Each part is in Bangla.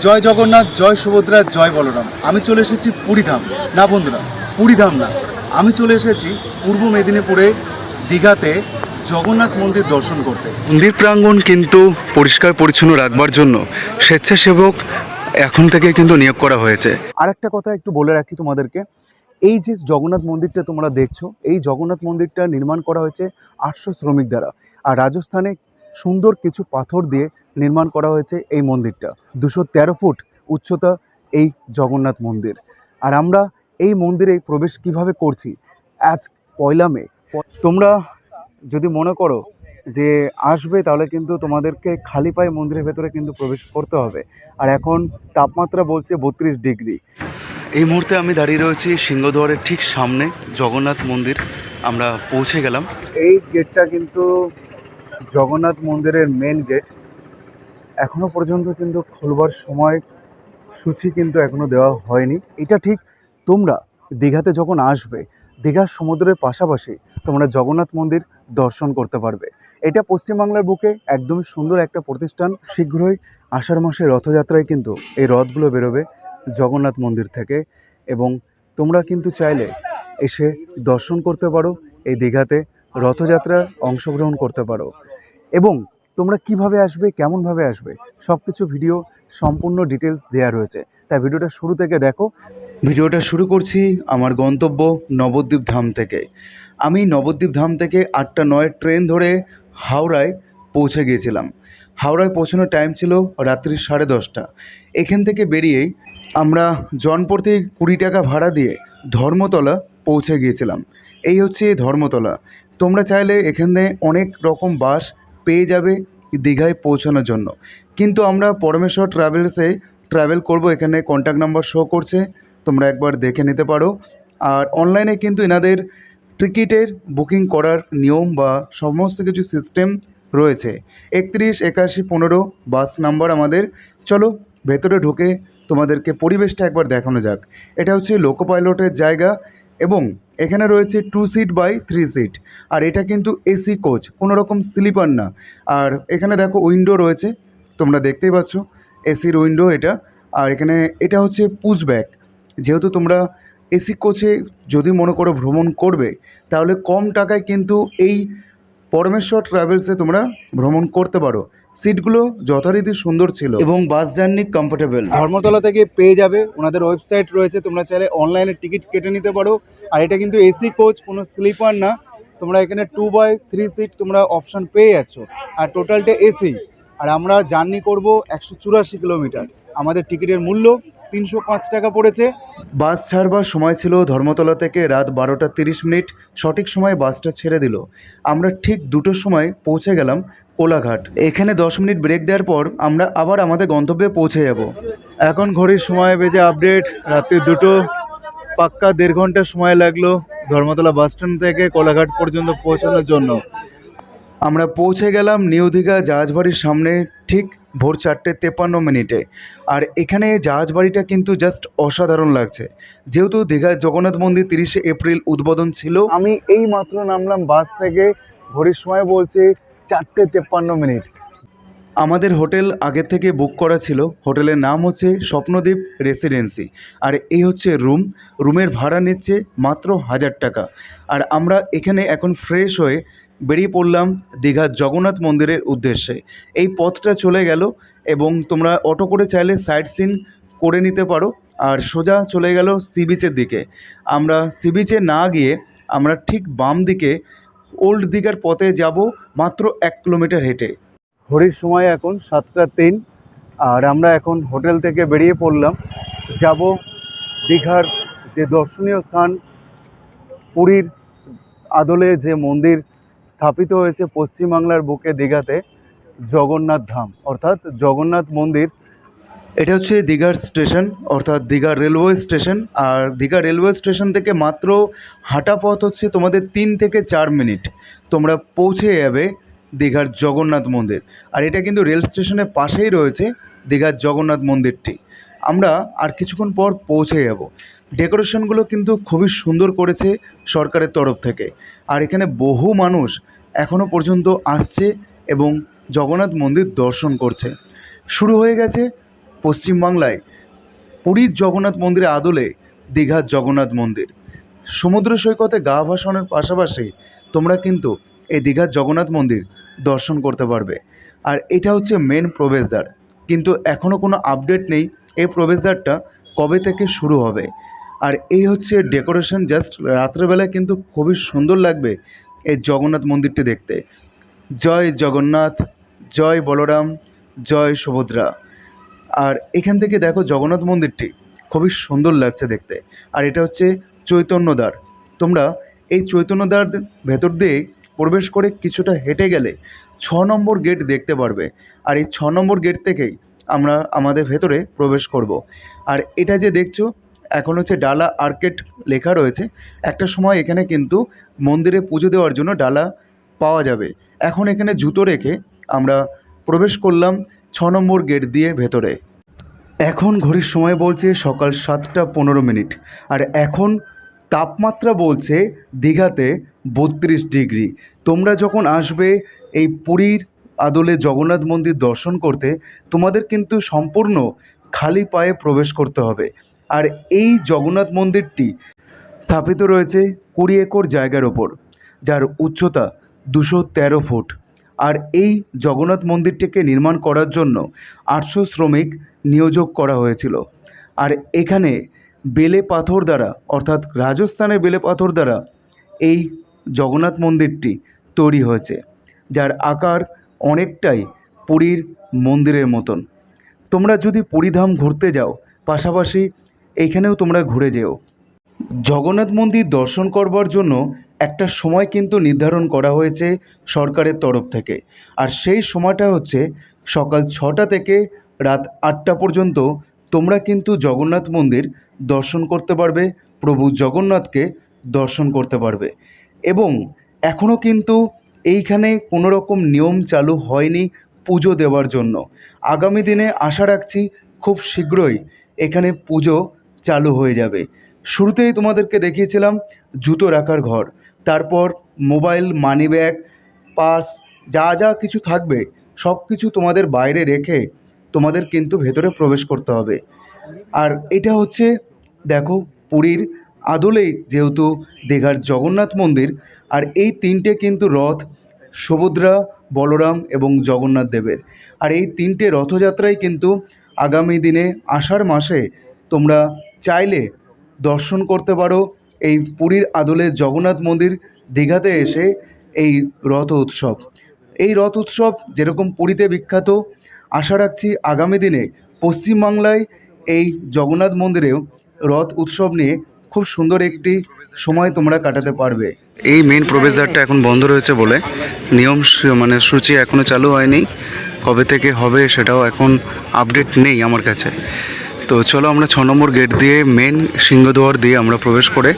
জয় জগন্নাথ, জয় সুভদ্রা, জয় বলরাম। আমি চলে এসেছি পুরীধাম। না বন্ধুরা, পুরীধাম না, আমি চলে এসেছি পূর্ব মেদিনীপুরে দীঘাতে জগন্নাথ মন্দির দর্শন করতে। মন্দির প্রাঙ্গণ কিন্তু পরিষ্কার পরিচ্ছন্ন রাখবার জন্য স্বেচ্ছাসেবক এখন থেকে কিন্তু নিয়োগ করা হয়েছে। আরেকটা কথা একটু বলে রাখি তোমাদেরকে, এই যে জগন্নাথ মন্দিরটা তোমরা দেখছো, এই জগন্নাথ মন্দিরটা নির্মাণ করা হয়েছে 800 শ্রমিক দ্বারা। আর রাজস্থানে সুন্দর কিছু পাথর দিয়ে নির্মাণ করা হয়েছে এই মন্দিরটা। 213 ফুট উচ্চতা এই জগন্নাথ মন্দির। আর আমরা এই মন্দিরে প্রবেশ কিভাবে করছি, আজ 1 মে। তোমরা যদি মনে করো যে আসবে, তাহলে কিন্তু তোমাদেরকে খালি পায়ে মন্দিরের ভেতরে কিন্তু প্রবেশ করতে হবে। আর এখন তাপমাত্রা বলছে 32 ডিগ্রি। এই মুহূর্তে আমি দাঁড়িয়ে রয়েছি সিংহদ্বারের ঠিক সামনে জগন্নাথ মন্দির। আমরা পৌঁছে গেলাম। এই গেটটা কিন্তু জগন্নাথ মন্দিরের মেন গেট। এখনো পর্যন্ত কিন্তু খুলবার সময় সূচি কিন্তু এখনো দেওয়া হয়নি। এটা ঠিক তোমরা দীঘাতে যখন আসবে, দীঘার সমুদ্রের পাশাপাশি তোমরা জগন্নাথ মন্দির দর্শন করতে পারবে। এটা পশ্চিমবাংলার বুকে একদম সুন্দর একটা প্রতিষ্ঠান। শীঘ্রই আষাঢ় মাসে রথযাত্রায় কিন্তু এই রথগুলো বেরোবে জগন্নাথ মন্দির থেকে, এবং তোমরা কিন্তু চাইলে এসে দর্শন করতে পারো, এই দীঘাতে রথযাত্রার অংশগ্রহণ করতে পারো। এবং তোমরা কিভাবে আসবে, কেমনভাবে আসবে, সব কিছু ভিডিও সম্পূর্ণ ডিটেলস দেওয়া রয়েছে। তাই ভিডিওটা শুরু থেকে দেখো। ভিডিওটা শুরু করছি আমার গন্তব্য নবদ্বীপ ধাম থেকে। আমি নবদ্বীপ ধাম থেকে 8:09 ট্রেন ধরে হাওড়ায় পৌঁছে গিয়েছিলাম। হাওড়ায় পৌঁছানোর টাইম ছিল রাত্রি 10:30। এখান থেকে বেরিয়েই আমরা জনপ্রতি 20 টাকা ভাড়া দিয়ে ধর্মতলা পৌঁছে গিয়েছিলাম। এই হচ্ছে ধর্মতলা। তোমরা চাইলে এখানে অনেক রকম বাস পেয়ে যাবে দীঘায় পৌঁছানোর জন্য, কিন্তু আমরা পরমেশ্বর ট্রাভেলসে ট্রাভেল করব। এখানে কন্ট্যাক্ট নাম্বার শো করছে, তোমরা একবার দেখে নিতে পারো। আর অনলাইনে কিন্তু এনাদের টিকিটের বুকিং করার নিয়ম বা সমস্ত কিছু সিস্টেম রয়েছে। 31 81 15 বাস নাম্বার আমাদের। চলো ভেতরে ঢুকে তোমাদেরকে পরিবেশটা একবার দেখানো যাক। এটা হচ্ছে লোকো পাইলটের জায়গা, এবং এখানে রয়েছে 2 সিট বাই 3 সিট। আর এটা কিন্তু এসি কোচ, কোনো রকম স্লিপার না। আর এখানে দেখো উইন্ডো রয়েছে, তোমরা দেখতেই পাচ্ছ এসির উইন্ডো এটা। আর এখানে এটা হচ্ছে পুশব্যাক। যেহেতু তোমরা এসি কোচে যদি মনে করো ভ্রমণ করবে, তাহলে কম টাকায় কিন্তু এই পরমেশ্বর ট্রাভেলসে তোমরা ভ্রমণ করতে পারো। সিটগুলো যথারীতি সুন্দর ছিল এবং বাস জার্নি কমফোর্টেবল। ধর্মতলা থেকে পেয়ে যাবে, ওনাদের ওয়েবসাইট রয়েছে, তোমরা চাইলে অনলাইনে টিকিট কেটে নিতে পারো। আর এটা কিন্তু এসি কোচ, কোনো স্লিপার না। তোমরা এখানে 2 বাই 3 সিট তোমরা অপশান পেয়ে যাচ্ছ। আর টোটালটা এসি। আর আমরা জার্নি করব 184 কিলোমিটার। আমাদের টিকিটের মূল্য 305 টাকা পড়েছে। বাস ছাড়বার সময় ছিল ধর্মতলা থেকে রাত 12টা 30 মিনিট। সঠিক সময়ে বাসটা ছেড়ে দিল। আমরা ঠিক 2টোর সময় পৌঁছে গেলাম কোলাঘাট। এখানে 10 মিনিট ব্রেক দেওয়ার পর আমরা আবার আমাদের গন্তব্যে পৌঁছে যাব। এখন ঘড়ির সময় বেজে আপডেট রাত্রি 2টো। পাক্কা 1.5 ঘন্টা সময় লাগলো ধর্মতলা বাস স্ট্যান্ড থেকে কোলাঘাট পর্যন্ত পৌঁছানোর জন্য। আমরা পৌঁছে গেলাম নিউ দীঘা জাহাজবাড়ির সামনে ঠিক ভোর 4:53 আর এখানে জাহাজবাড়িটা কিন্তু জাস্ট অসাধারণ লাগছে। যেহেতু দীঘার জগন্নাথ মন্দির 30শে এপ্রিল উদ্বোধন ছিল, আমি এই মাত্র নামলাম বাস থেকে। ঘড়ির সময় বলছে 4:53। আমাদের হোটেল আগের থেকে বুক করা ছিল। হোটেলের নাম হচ্ছে স্বপ্নদ্বীপ রেসিডেন্সি। আর এই হচ্ছে রুমের ভাড়া নিচ্ছে মাত্র 1000 টাকা। আর আমরা এখানে এখন ফ্রেশ হয়ে বেরিয়ে পড়লাম দীঘার জগন্নাথ মন্দিরের উদ্দেশ্যে। এই পথটা চলে গেল, এবং তোমরা অটো করে চাইলে সাইট সিন করে নিতে পারো। আর সোজা চলে গেল সি বিচের দিকে। আমরা সি বিচে না গিয়ে আমরা ঠিক বাম দিকে ওল্ড দীঘার পথে যাব, মাত্র 1 কিলোমিটার হেঁটে। ঘড়ির সময় এখন 7টা 3। আর আমরা এখন হোটেল থেকে বেরিয়ে পড়লাম, যাব দীঘার যে দর্শনীয় স্থান, পুরীর আদলে যে মন্দির স্থাপিত হয়েছে পশ্চিমবাংলার বুকে দীঘাতে, জগন্নাথ ধাম অর্থাৎ জগন্নাথ মন্দির। এটা হচ্ছে দীঘার স্টেশন অর্থাৎ দীঘা রেলওয়ে স্টেশন। আর দীঘা রেলওয়ে স্টেশন থেকে মাত্র হাঁটা পথ হচ্ছে তোমাদের 3 থেকে 4 মিনিট, তোমরা পৌঁছে যাবে দীঘার জগন্নাথ মন্দির। আর এটা কিন্তু রেল স্টেশনের পাশেই রয়েছে দীঘার জগন্নাথ মন্দিরটি। আমরা আর কিছুক্ষণ পর পৌঁছে যাব। ডেকোরেশনগুলো কিন্তু খুবই সুন্দর করেছে সরকারের তরফ থেকে। আর এখানে বহু মানুষ এখনও পর্যন্ত আসছে এবং জগন্নাথ মন্দির দর্শন করছে। শুরু হয়ে গেছে পশ্চিমবাংলায় পুরীর জগন্নাথ মন্দিরের আদলে দীঘার জগন্নাথ মন্দির। সমুদ্র সৈকতে গা ভাসানোর পাশাপাশি তোমরা কিন্তু এই দীঘার জগন্নাথ মন্দির দর্শন করতে পারবে। আর এটা হচ্ছে মেন প্রবেশদ্বার, কিন্তু এখনও কোনো আপডেট নেই এই প্রবেশদ্বারটা কবে থেকে শুরু হবে। আর এই হচ্ছে ডেকোরেশন, জাস্ট রাত্রেবেলায় কিন্তু খুবই সুন্দর লাগবে এই জগন্নাথ মন্দিরটি দেখতে। জয় জগন্নাথ, জয় বলরাম, জয় সুভদ্রা। আর এখান থেকে দেখো জগন্নাথ মন্দিরটি খুবই সুন্দর লাগছে দেখতে। আর এটা হচ্ছে চৈতন্যদ্বার। তোমরা এই চৈতন্যদ্বার ভেতর দিয়ে প্রবেশ করে কিছুটা হেঁটে গেলে 6 নম্বর গেট দেখতে পারবে। আর এই 6 নম্বর গেট থেকেই আমরা আমাদের ভেতরে প্রবেশ করব। আর এটা যে দেখছো এখন হচ্ছে ডালা আর্কেড লেখা রয়েছে। একটা সময় এখানে কিন্তু মন্দিরে পুজো দেওয়ার জন্য ডালা পাওয়া যাবে। এখন এখানে জুতো রেখে আমরা প্রবেশ করলাম 6 নম্বর গেট দিয়ে ভেতরে। এখন ঘড়ির সময় বলছে সকাল 7টা 15 মিনিট। আর এখন তাপমাত্রা বলছে দীঘাতে 32 ডিগ্রি। তোমরা যখন আসবে এই পুরীর আদলে জগন্নাথ মন্দির দর্শন করতে, তোমাদের কিন্তু সম্পূর্ণ খালি পায়ে প্রবেশ করতে হবে। আর এই জগন্নাথ মন্দিরটি স্থাপিত রয়েছে 20 একর জায়গার ওপর, যার উচ্চতা 213 ফুট। আর এই জগন্নাথ মন্দিরটিকে নির্মাণ করার জন্য 800 শ্রমিক নিয়োগ করা হয়েছিল। আর এখানে বেলে পাথর দ্বারা, অর্থাৎ রাজস্থানের বেলে পাথর দ্বারা এই জগন্নাথ মন্দিরটি তৈরি হয়েছে, যার আকার অনেকটাই পুরীর মন্দিরের মতন। তোমরা যদি পুরীধাম ঘুরতে যাও, পাশাপাশি এইখানেও তোমরা ঘুরে যেও। জগন্নাথ মন্দির দর্শন করবার জন্য একটা সময় কিন্তু নির্ধারণ করা হয়েছে সরকারের তরফ থেকে। আর সেই সময়টা হচ্ছে সকাল 6টা থেকে রাত 8টা পর্যন্ত তোমরা কিন্তু জগন্নাথ মন্দির দর্শন করতে পারবে, প্রভু জগন্নাথকে দর্শন করতে পারবে। এবং এখনও কিন্তু এইখানে কোনো রকম নিয়ম চালু হয়নি পুজো দেওয়ার জন্য। আগামী দিনে আশা রাখছি খুব শীঘ্রই এখানে পুজো চালু হয়ে যাবে। শুরুতেই তোমাদেরকে দেখিয়েছিলাম জুতো রাখার ঘর, তারপর মোবাইল, মানিব্যাগ, পার্স যা যা কিছু থাকবে সব কিছু তোমাদের বাইরে রেখে তোমাদের কিন্তু ভেতরে প্রবেশ করতে হবে। আর এটা হচ্ছে দেখো পুরীর আদলেই যেহেতু দীঘার জগন্নাথ মন্দির, আর এই 3টে কিন্তু রথ সুভদ্রা, বলরাম এবং জগন্নাথ দেবের। আর এই 3টে রথযাত্রাই কিন্তু আগামী দিনে আষাঢ় মাসে তোমরা চাইলে দর্শন করতে পারো এই পুরীর আদলে জগন্নাথ মন্দির দীঘাতে এসে। এই রথ উৎসব, এই রথ উৎসব যেরকম পুরীতে বিখ্যাত, আশা রাখছি আগামী দিনে পশ্চিমবাংলায় এই জগন্নাথ মন্দিরেও রথ উৎসব নিয়ে খুব সুন্দর একটি সময় তোমরা কাটাতে পারবে। এই মেন প্রবেশদ্বারটা এখন বন্ধ রয়েছে বলে নিয়ম মানে সূচি এখনও চালু হয়নি। কবে থেকে হবে সেটাও এখন আপডেট নেই আমার কাছে। তো চলো আমরা 6 নম্বর গেট দিয়ে মেন সিংহদ্বার দিয়ে আমরা প্রবেশ করে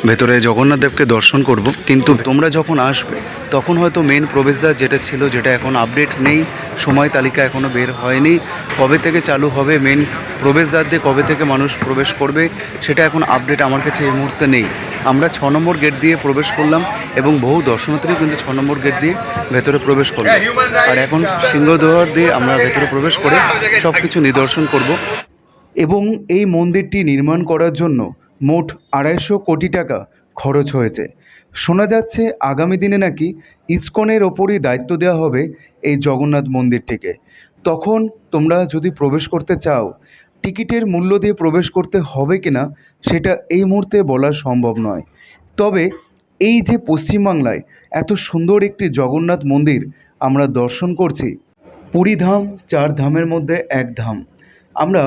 ভেতরে জগন্নাথ দেবকে দর্শন করব। কিন্তু তোমরা যখন আসবে তখন হয়তো মেন প্রবেশদ্বার যেটা ছিল, যেটা এখন আপডেট নেই, সময় তালিকা এখনও বের হয়নি, কবে থেকে চালু হবে মেন প্রবেশদ্বার দিয়ে কবে থেকে মানুষ প্রবেশ করবে সেটা এখন আপডেট আমার কাছে এই মুহূর্তে নেই। আমরা 6 নম্বর গেট দিয়ে প্রবেশ করলাম এবং বহু দর্শনার্থী কিন্তু 6 নম্বর গেট দিয়ে ভেতরে প্রবেশ করলো। আর এখন সিংহদ্বার দিয়ে আমরা ভেতরে প্রবেশ করে সব কিছু নিদর্শন করব। এবং এই মন্দিরটি নির্মাণ করার জন্য মোট 250 কোটি টাকা খরচ হয়েছে। শোনা যাচ্ছে আগামী দিনে নাকি ইসকনের ওপরই দায়িত্ব দেওয়া হবে এই জগন্নাথ মন্দিরটিকে। তখন তোমরা যদি প্রবেশ করতে চাও, টিকিটের মূল্য দিয়ে প্রবেশ করতে হবে কিনা সেটা এই মুহূর্তে বলা সম্ভব নয়। তবে এই যে পশ্চিমবাংলায় এত সুন্দর একটি জগন্নাথ মন্দির আমরা দর্শন করছি, পুরীধাম 4 ধামের মধ্যে এক ধাম। আমরা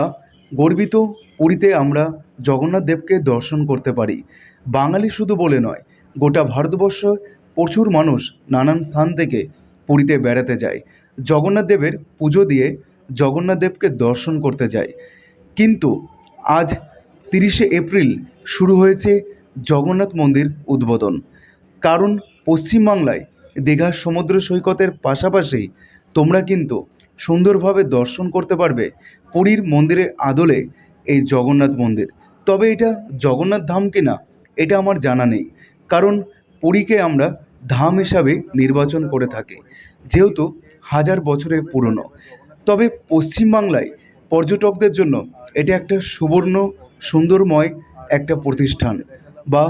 গর্বিত পুরীতে আমরা জগন্নাথ দেবকে দর্শন করতে পারি। বাঙালি শুধু বলে নয়, গোটা ভারতবর্ষ প্রচুর মানুষ নানান স্থান থেকে পুরীতে বেড়াতে যায়, জগন্নাথ দেবের পুজো দিয়ে জগন্নাথ দেবকে দর্শন করতে যায়। কিন্তু আজ 30শে এপ্রিল শুরু হয়েছে জগন্নাথ মন্দির উদ্বোধন। কারণ পশ্চিমবাংলায় দীঘার সমুদ্র সৈকতের পাশাপাশি তোমরা কিন্তু সুন্দরভাবে দর্শন করতে পারবে পুরীর মন্দিরের আদলে এই জগন্নাথ মন্দির। তবে এটা জগন্নাথ ধাম কিনা এটা আমার জানা নেই, কারণ পুরীকে আমরা ধাম হিসাবে নির্বাচন করে থাকি যেহেতু 1000 বছরের পুরনো। তবে পশ্চিমবাংলায় পর্যটকদের জন্য এটা একটা সুবর্ণ সুন্দরময় একটা প্রতিষ্ঠান। বা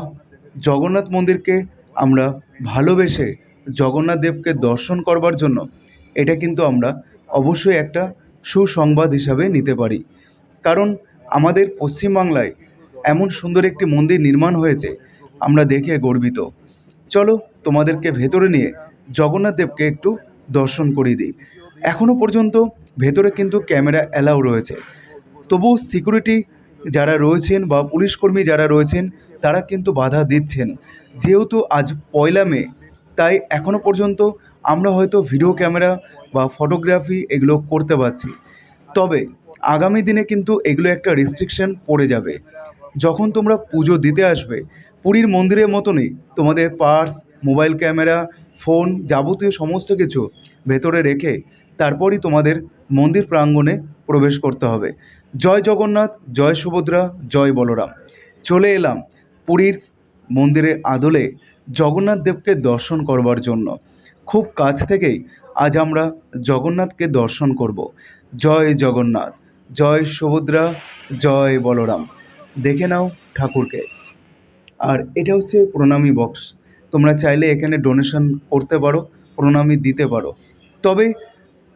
জগন্নাথ মন্দিরকে আমরা ভালোবেসে জগন্নাথ দেবকে দর্শন করবার জন্য এটা কিন্তু আমরা অবশ্যই একটা সুসংবাদ হিসাবে নিতে পারি। কারণ আমাদের পশ্চিমবাংলায় এমন সুন্দর একটি মন্দির নির্মাণ হয়েছে, আমরা দেখে গর্বিত। চলো তোমাদেরকে ভেতরে নিয়ে জগন্নাথ দেবকে একটু দর্শন করিয়ে দিই। এখনও পর্যন্ত ভেতরে কিন্তু ক্যামেরা অ্যালাউ রয়েছে, তবু সিকিউরিটি যারা রয়েছেন বা পুলিশকর্মী যারা রয়েছেন তারা কিন্তু বাধা দিচ্ছেন। যেহেতু আজ 1 মে, তাই এখনও পর্যন্ত আমরা হয়তো ভিডিও ক্যামেরা বা ফটোগ্রাফি এগুলো করতে পারছি। তবে আগামী দিনে কিন্তু এগুলো একটা রেস্ট্রিকশন পড়ে যাবে। যখন তোমরা পুজো দিতে আসবে, পুরীর মন্দিরের মতনই তোমাদের পার্স, মোবাইল ক্যামেরা, ফোন, যাবতীয় সমস্ত কিছু ভেতরে রেখে তারপরই তোমাদের মন্দির প্রাঙ্গণে প্রবেশ করতে হবে। জয় জগন্নাথ, জয় সুভদ্রা, জয় বলরাম। চলে এলাম পুরীর মন্দিরের আদলে জগন্নাথ দেবকে দর্শন করবার জন্য। খুব কাছ থেকেই আজ আমরা জগন্নাথকে দর্শন করব। জয় জগন্নাথ, জয় সুভদ্রা, জয় বলরাম। দেখে নাও ঠাকুরকে। আর এটা হচ্ছে প্রণামী বক্স, তোমরা চাইলে এখানে ডোনেশন করতে পারো, প্রণামী দিতে পারো। তবে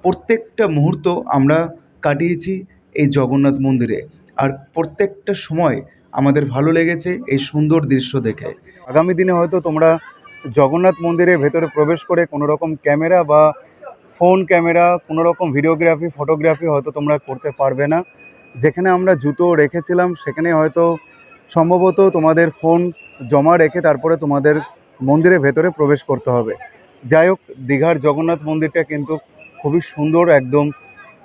প্রত্যেকটা মুহূর্ত আমরা কাটিয়েছি এই জগন্নাথ মন্দিরে, আর প্রত্যেকটা সময় আমাদের ভালো লেগেছে এই সুন্দর দৃশ্য দেখে। আগামী দিনে হয়তো তোমরা জগন্নাথ মন্দিরের ভেতরে প্রবেশ করে কোনো রকম ক্যামেরা বা ফোন ক্যামেরা, কোনো রকম ভিডিওগ্রাফি, ফটোগ্রাফি হয়তো তোমরা করতে পারবে না। যেখানে আমরা জুতো রেখেছিলাম সেখানে হয়তো সম্ভবত তোমাদের ফোন জমা রেখে তারপরে তোমাদের মন্দিরের ভেতরে প্রবেশ করতে হবে। যাই হোক, দীঘার জগন্নাথ মন্দিরটা কিন্তু খুবই সুন্দর, একদম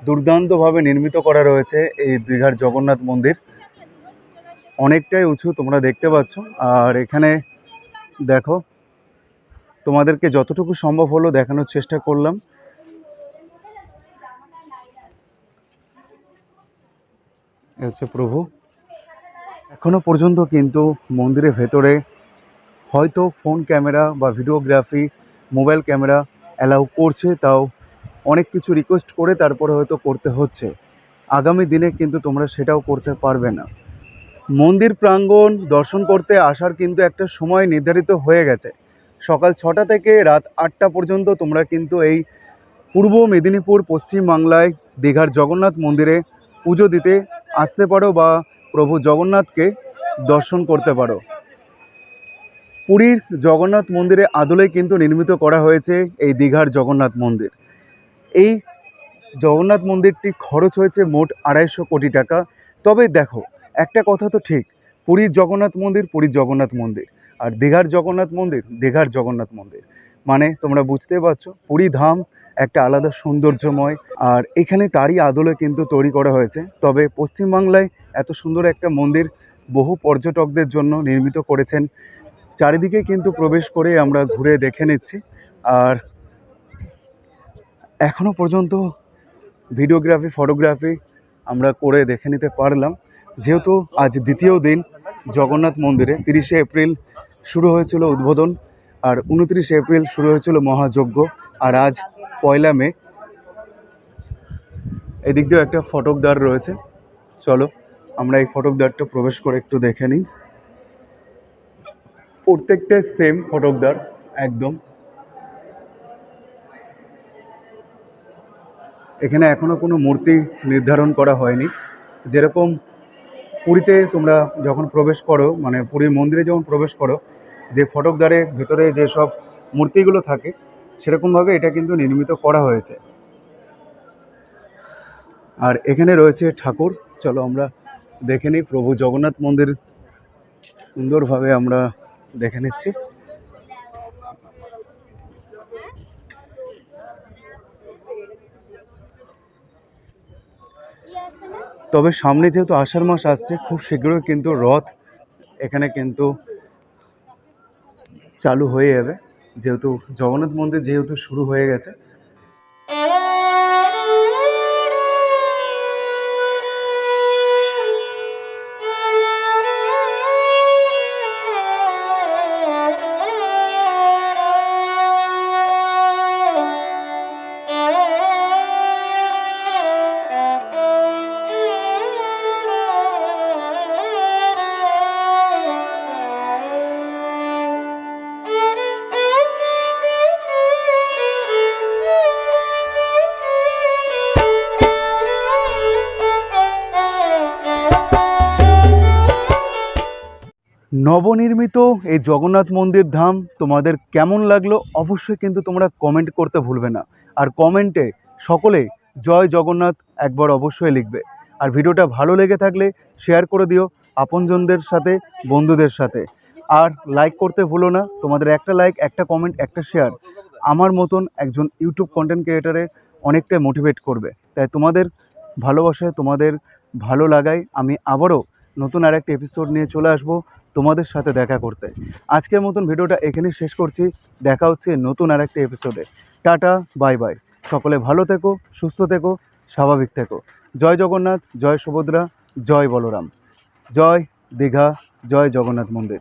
দুর্দান্তভাবে নির্মিত করা রয়েছে এই দীঘার জগন্নাথ মন্দির। অনেকটাই উঁচু তোমরা দেখতে পাচ্ছ। আর এখানে দেখো, তোমাদেরকে যতটুকু সম্ভব হলো দেখানোর চেষ্টা করলাম। এ হচ্ছে প্রভু। এখনো পর্যন্ত কিন্তু মন্দিরের ভেতরে হয়তো ফোন ক্যামেরা বা ভিডিওগ্রাফি, মোবাইল ক্যামেরা অ্যালাউ করছে, তাও অনেক কিছু রিকোয়েস্ট করে তারপরে হয়তো করতে হচ্ছে। আগামী দিনে কিন্তু তোমরা সেটাও করতে পারবে না। মন্দির প্রাঙ্গণ দর্শন করতে আসার কিন্তু একটা সময় নির্ধারিত হয়ে গেছে। সকাল 6টা থেকে রাত 8টা পর্যন্ত তোমরা কিন্তু এই পূর্ব মেদিনীপুর, পশ্চিমবাংলায় দীঘার জগন্নাথ মন্দিরে পুজো দিতে আসতে পারো বা প্রভু জগন্নাথকে দর্শন করতে পারো। পুরীর জগন্নাথ মন্দিরে আদলে কিন্তু নির্মিত করা হয়েছে এই দীঘার জগন্নাথ মন্দির। এই জগন্নাথ মন্দিরটি খরচ হয়েছে মোট 250 কোটি টাকা। তবে দেখো, একটা কথা তো ঠিক, পুরীর জগন্নাথ মন্দির পুরীর জগন্নাথ মন্দির, আর দীঘার জগন্নাথ মন্দির দীঘার জগন্নাথ মন্দির। মানে তোমরা বুঝতেই পারছো, পুরী ধাম একটা আলাদা সৌন্দর্যময়, আর এখানে তারই আদলে কিন্তু তৈরি করা হয়েছে। তবে পশ্চিমবাংলায় এত সুন্দর একটা মন্দির বহু পর্যটকদের জন্য নির্মিত করেছেন। চারিদিকে কিন্তু প্রবেশ করে আমরা ঘুরে দেখে নিচ্ছি। আর এখনও পর্যন্ত ভিডিওগ্রাফি, ফটোগ্রাফি আমরা করে দেখে নিতে পারলাম। যেহেতু আজ দ্বিতীয় দিন জগন্নাথ মন্দিরে, 30শে এপ্রিল শুরু হয়েছিল উদ্বোধন, আর 29শে এপ্রিল শুরু হয়েছিল মহাযজ্ঞ, আর আজ 1 মে। এদিক দিয়েও একটা ফটকদ্বার রয়েছে, চলো আমরা এই ফটকদ্বারটা প্রবেশ করে একটু দেখে নিই। প্রত্যেকটাই সেম ফটকদ্বার একদম। এখানে এখনও কোনো মূর্তি নির্ধারণ করা হয়নি। যেরকম পুরীতে তোমরা যখন প্রবেশ করো, মানে পুরীর মন্দিরে যখন প্রবেশ করো, যে ফটকদ্বারের ভেতরে যেসব মূর্তিগুলো থাকে সেরকমভাবে এটা কিন্তু নির্মিত করা হয়েছে। আর এখানে রয়েছে ঠাকুর, চলো আমরা দেখে নিই। প্রভু জগন্নাথ মন্দির সুন্দরভাবে আমরা দেখে নিচ্ছি। তবে সামনে যেহেতু আষাঢ় মাস আসছে, খুব শীঘ্রই কিন্তু রথ এখানে কিন্তু চালু হয়ে যাবে। যেহেতু জগন্নাথ মন্দির যেহেতু শুরু হয়ে গেছে, নবনির্মিত এই জগন্নাথ মন্দির ধাম তোমাদের কেমন লাগলো অবশ্যই কিন্তু তোমরা কমেন্ট করতে ভুলবে না। আর কমেন্টে সকলেই জয় জগন্নাথ একবার অবশ্যই লিখবে। আর ভিডিওটা ভালো লেগে থাকলে শেয়ার করে দিও আপনজনদের সাথে, বন্ধুদের সাথে। আর লাইক করতে ভুলো না, তোমাদের একটা লাইক, একটা কমেন্ট, একটা শেয়ার আমার মতন একজন ইউটিউব কন্টেন্ট ক্রিয়েটারে অনেকটাই মোটিভেট করবে। তাই তোমাদের ভালোবাসায়, তোমাদের ভালো লাগায় আমি আবারও নতুন আরেকটা এপিসোড নিয়ে চলে আসবো তোমাদের সাথে দেখা করতে। আজকের মতন ভিডিওটা এখানেই শেষ করছি। দেখা হচ্ছে নতুন আরেকটা এপিসোডে। Tata, bye bye. সকলে ভালো থেকো, সুস্থ থেকো, স্বাভাবিক থেকো। জয় জগন্নাথ, জয় সুভদ্রা, জয় বলরাম, জয় দীঘা, জয় জগন্নাথ মন্দির।